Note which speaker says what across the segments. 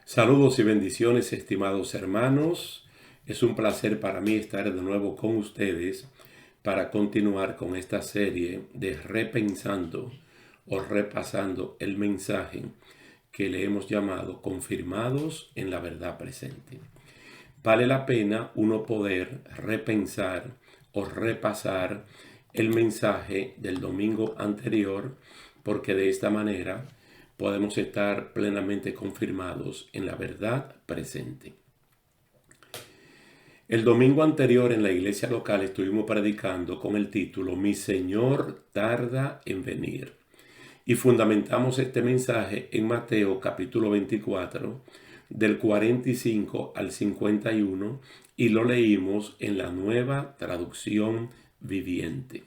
Speaker 1: Saludos y bendiciones, estimados hermanos. Es un placer para mí estar de nuevo con ustedes para continuar con esta serie de repensando o repasando el mensaje que le hemos llamado confirmados en la verdad presente. Vale la pena uno poder repensar o repasar el mensaje del domingo anterior, porque de esta manera podemos estar plenamente confirmados en la verdad presente. El domingo anterior en la iglesia local estuvimos predicando con el título Mi Señor tarda en venir. Y fundamentamos este mensaje en Mateo capítulo 24, del 45 al 51, y lo leímos en la Nueva Traducción Viviente.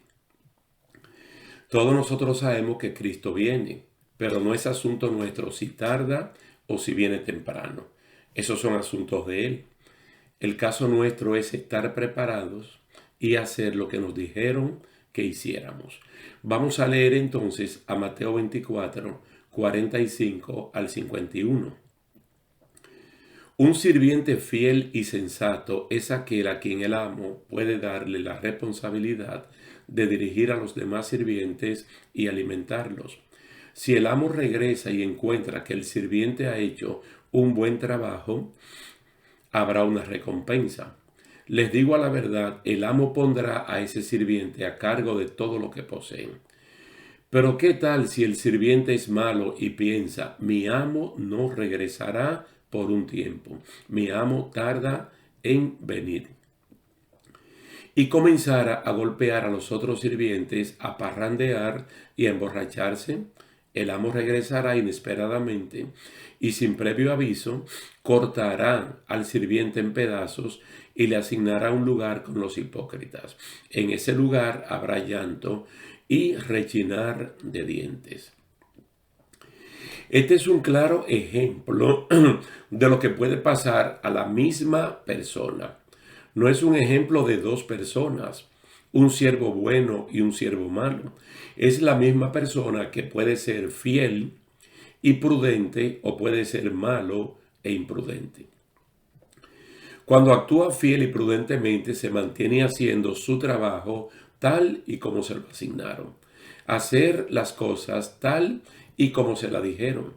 Speaker 1: Todos nosotros sabemos que Cristo viene, pero no es asunto nuestro si tarda o si viene temprano. Esos son asuntos de Él. El caso nuestro es estar preparados y hacer lo que nos dijeron que hiciéramos. Vamos a leer entonces a Mateo 24, 45 al 51. Un sirviente fiel y sensato es aquel a quien el amo puede darle la responsabilidad de dirigir a los demás sirvientes y alimentarlos. Si el amo regresa y encuentra que el sirviente ha hecho un buen trabajo, habrá una recompensa. Les digo a la verdad, el amo pondrá a ese sirviente a cargo de todo lo que poseen. Pero ¿qué tal si el sirviente es malo y piensa, mi amo no regresará por un tiempo, mi amo tarda en venir? Y comenzara a golpear a los otros sirvientes, a parrandear y a emborracharse. El amo regresará inesperadamente y sin previo aviso cortará al sirviente en pedazos y le asignará un lugar con los hipócritas. En ese lugar habrá llanto y rechinar de dientes. Este es un claro ejemplo de lo que puede pasar a la misma persona. No es un ejemplo de dos personas, un siervo bueno y un siervo malo. Es la misma persona que puede ser fiel y prudente o puede ser malo e imprudente. Cuando actúa fiel y prudentemente se mantiene haciendo su trabajo tal y como se lo asignaron. Hacer las cosas tal y como se la dijeron.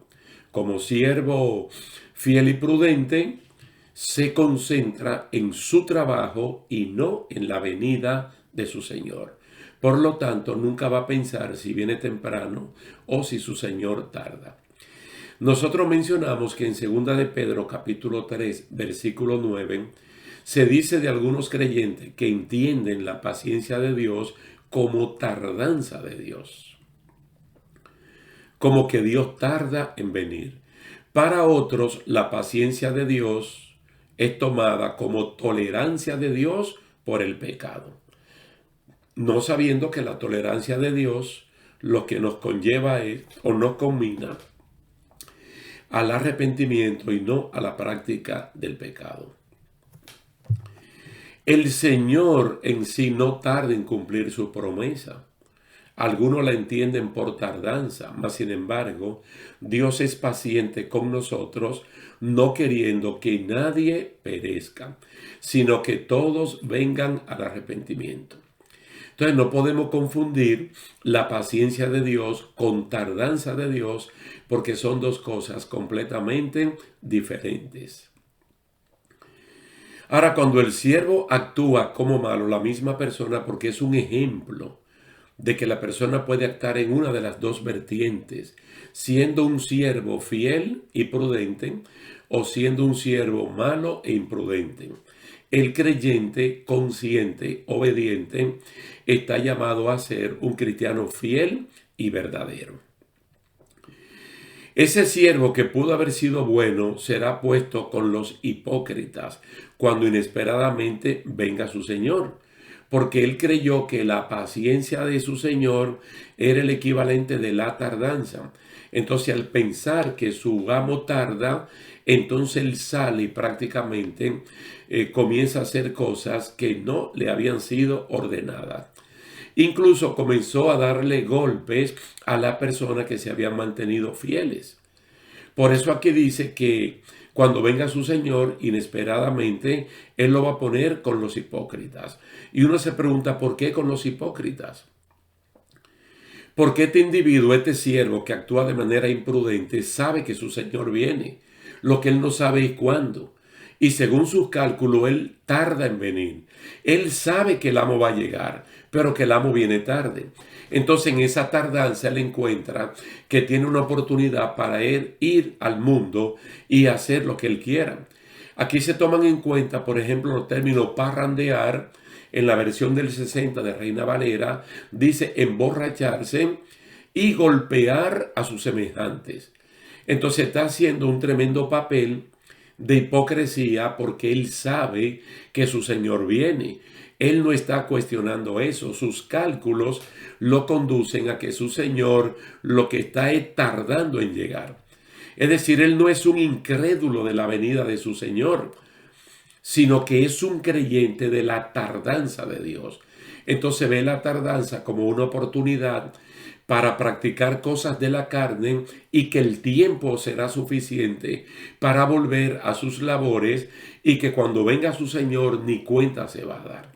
Speaker 1: Como siervo fiel y prudente, se concentra en su trabajo y no en la venida de su Señor. Por lo tanto, nunca va a pensar si viene temprano o si su Señor tarda. Nosotros mencionamos que en 2 de Pedro capítulo 3 versículo 9 se dice de algunos creyentes que entienden la paciencia de Dios como tardanza de Dios. Como que Dios tarda en venir. Para otros, la paciencia de Dios es tomada como tolerancia de Dios por el pecado. No sabiendo que la tolerancia de Dios lo que nos conlleva es o nos combina al arrepentimiento y no a la práctica del pecado. El Señor en sí no tarda en cumplir su promesa. Algunos la entienden por tardanza, mas sin embargo, Dios es paciente con nosotros, no queriendo que nadie perezca, sino que todos vengan al arrepentimiento. Entonces no podemos confundir la paciencia de Dios con tardanza de Dios, porque son dos cosas completamente diferentes. Ahora, cuando el siervo actúa como malo, la misma persona, porque es un ejemplo de que la persona puede actuar en una de las dos vertientes, siendo un siervo fiel y prudente o siendo un siervo malo e imprudente. El creyente, consciente, obediente, está llamado a ser un cristiano fiel y verdadero. Ese siervo que pudo haber sido bueno será puesto con los hipócritas cuando inesperadamente venga su Señor, porque él creyó que la paciencia de su Señor era el equivalente de la tardanza. Entonces, al pensar que su amo tarda, entonces él sale y prácticamente comienza a hacer cosas que no le habían sido ordenadas. Incluso comenzó a darle golpes a las personas que se habían mantenido fieles. Por eso aquí dice que cuando venga su Señor, inesperadamente, Él lo va a poner con los hipócritas. Y uno se pregunta, ¿por qué con los hipócritas? Porque este individuo, este siervo que actúa de manera imprudente, sabe que su Señor viene. Lo que él no sabe es cuándo. Y según sus cálculos, él tarda en venir. Él sabe que el amo va a llegar, pero que el amo viene tarde. Entonces en esa tardanza él encuentra que tiene una oportunidad para él ir al mundo y hacer lo que él quiera. Aquí se toman en cuenta, por ejemplo, los términos parrandear. En la versión del 60 de Reina Valera dice emborracharse y golpear a sus semejantes. Entonces está haciendo un tremendo papel de hipocresía porque él sabe que su Señor viene. Él no está cuestionando eso. Sus cálculos lo conducen a que su Señor lo que está es tardando en llegar. Es decir, él no es un incrédulo de la venida de su Señor, sino que es un creyente de la tardanza de Dios. Entonces ve la tardanza como una oportunidad para practicar cosas de la carne y que el tiempo será suficiente para volver a sus labores y que cuando venga su Señor ni cuenta se va a dar.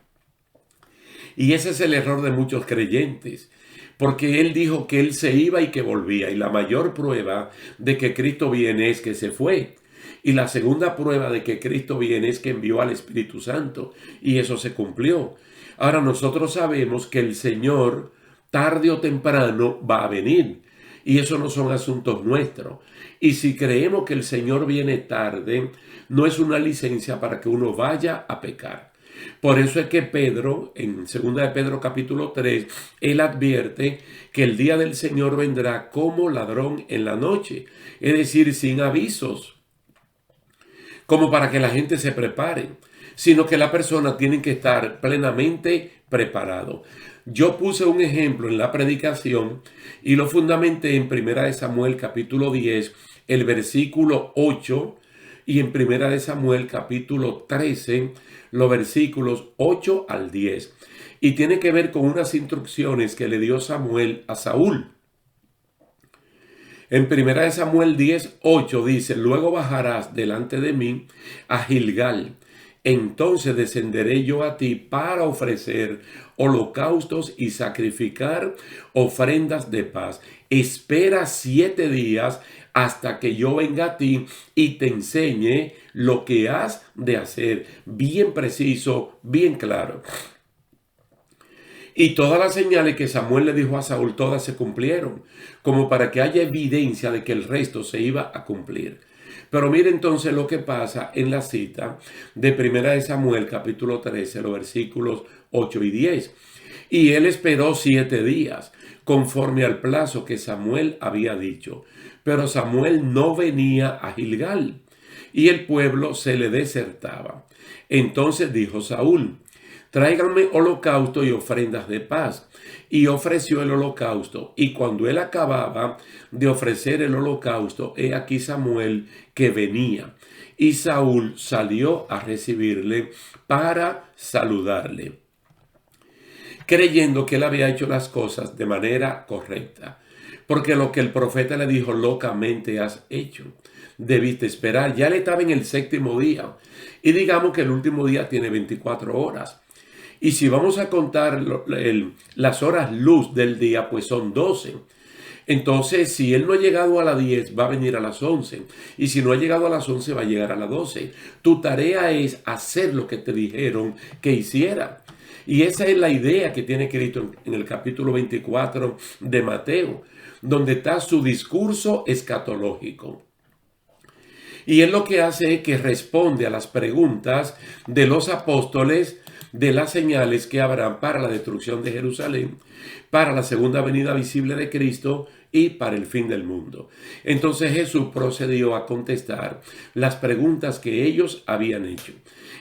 Speaker 1: Y ese es el error de muchos creyentes, porque él dijo que él se iba y que volvía, y la mayor prueba de que Cristo viene es que se fue. Y la segunda prueba de que Cristo viene es que envió al Espíritu Santo, y eso se cumplió. Ahora nosotros sabemos que el Señor tarde o temprano va a venir, y eso no son asuntos nuestros. Y si creemos que el Señor viene tarde, no es una licencia para que uno vaya a pecar. Por eso es que Pedro, en 2 de Pedro capítulo 3, él advierte que el día del Señor vendrá como ladrón en la noche, es decir, sin avisos, como para que la gente se prepare, sino que la persona tiene que estar plenamente preparado. Yo puse un ejemplo en la predicación y lo fundamenté en 1 Samuel capítulo 10, el versículo 8, y en 1 Samuel capítulo 13, los versículos 8 al 10. Y tiene que ver con unas instrucciones que le dio Samuel a Saúl. En 1 Samuel 10, 8 dice: luego bajarás delante de mí a Gilgal. Entonces descenderé yo a ti para ofrecer holocaustos y sacrificar ofrendas de paz. Espera 7 días hasta que yo venga a ti y te enseñe lo que has de hacer. Bien preciso, bien claro. Y todas las señales que Samuel le dijo a Saúl, todas se cumplieron, como para que haya evidencia de que el resto se iba a cumplir. Pero mire entonces lo que pasa en la cita de 1 Samuel capítulo 13, los versículos 8 y 10. Y él esperó 7 días, conforme al plazo que Samuel había dicho. Pero Samuel no venía a Gilgal, y el pueblo se le desertaba. Entonces dijo Saúl: tráiganme holocausto y ofrendas de paz. Y ofreció el holocausto. Y cuando él acababa de ofrecer el holocausto, he aquí Samuel que venía. Y Saúl salió a recibirle para saludarle, creyendo que él había hecho las cosas de manera correcta. Porque lo que el profeta le dijo, locamente has hecho. Debiste esperar. Ya le estaba en el 7º día. Y digamos que el último día tiene 24 horas. Y si vamos a contar las horas luz del día, pues son 12. Entonces, si él no ha llegado a las 10, va a venir a las 11. Y si no ha llegado a las 11, va a llegar a las 12. Tu tarea es hacer lo que te dijeron que hiciera. Y esa es la idea que tiene Cristo en el capítulo 24 de Mateo, donde está su discurso escatológico. Y él lo que hace es que responde a las preguntas de los apóstoles de las señales que habrán para la destrucción de Jerusalén, para la segunda venida visible de Cristo y para el fin del mundo. Entonces Jesús procedió a contestar las preguntas que ellos habían hecho.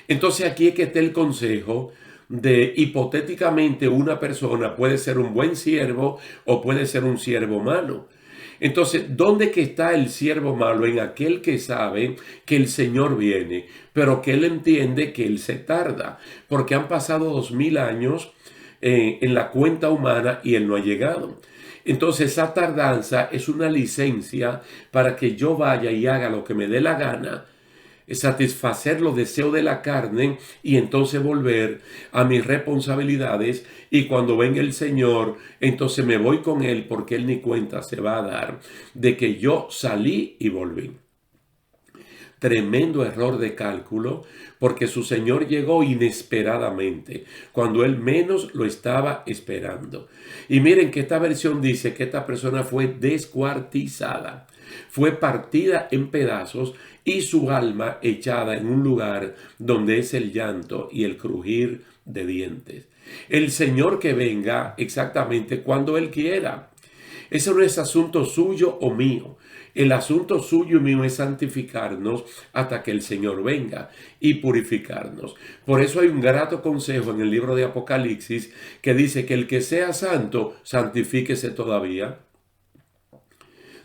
Speaker 1: Entonces aquí es que está el consejo de hipotéticamente una persona puede ser un buen siervo o puede ser un siervo malo. Entonces, ¿dónde que está el siervo malo? En aquel que sabe que el Señor viene, pero que él entiende que él se tarda, porque han pasado 2000 años en la cuenta humana y él no ha llegado. Entonces esa tardanza es una licencia para que yo vaya y haga lo que me dé la gana, satisfacer los deseos de la carne y entonces volver a mis responsabilidades, y cuando venga el Señor entonces me voy con él, porque él ni cuenta se va a dar de que yo salí y volví. Tremendo error de cálculo, porque su Señor llegó inesperadamente, cuando él menos lo estaba esperando. Y miren que esta versión dice que esta persona fue descuartizada, fue partida en pedazos y su alma echada en un lugar donde es el llanto y el crujir de dientes. El Señor que venga exactamente cuando Él quiera. Eso no es asunto suyo o mío. El asunto suyo y mío es santificarnos hasta que el Señor venga y purificarnos. Por eso hay un grato consejo en el libro de Apocalipsis que dice que el que sea santo, santifíquese todavía.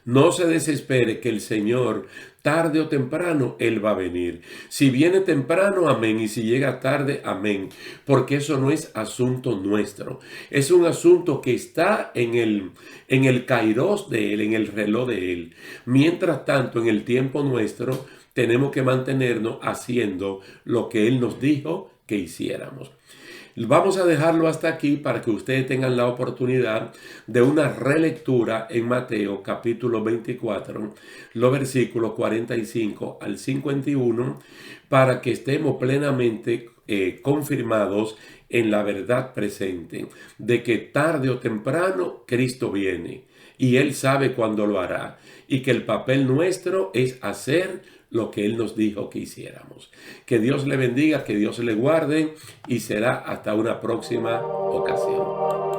Speaker 1: No se desespere, que el Señor, tarde o temprano, Él va a venir. Si viene temprano, amén. Y si llega tarde, amén. Porque eso no es asunto nuestro. Es un asunto que está en el kairos de Él, en el reloj de Él. Mientras tanto, en el tiempo nuestro, tenemos que mantenernos haciendo lo que Él nos dijo que hiciéramos. Vamos a dejarlo hasta aquí para que ustedes tengan la oportunidad de una relectura en Mateo capítulo 24, los versículos 45 al 51, para que estemos plenamente confirmados en la verdad presente, de que tarde o temprano Cristo viene y Él sabe cuándo lo hará, y que el papel nuestro es hacer lo que Él nos dijo que hiciéramos. Que Dios le bendiga, que Dios le guarde, y será hasta una próxima ocasión.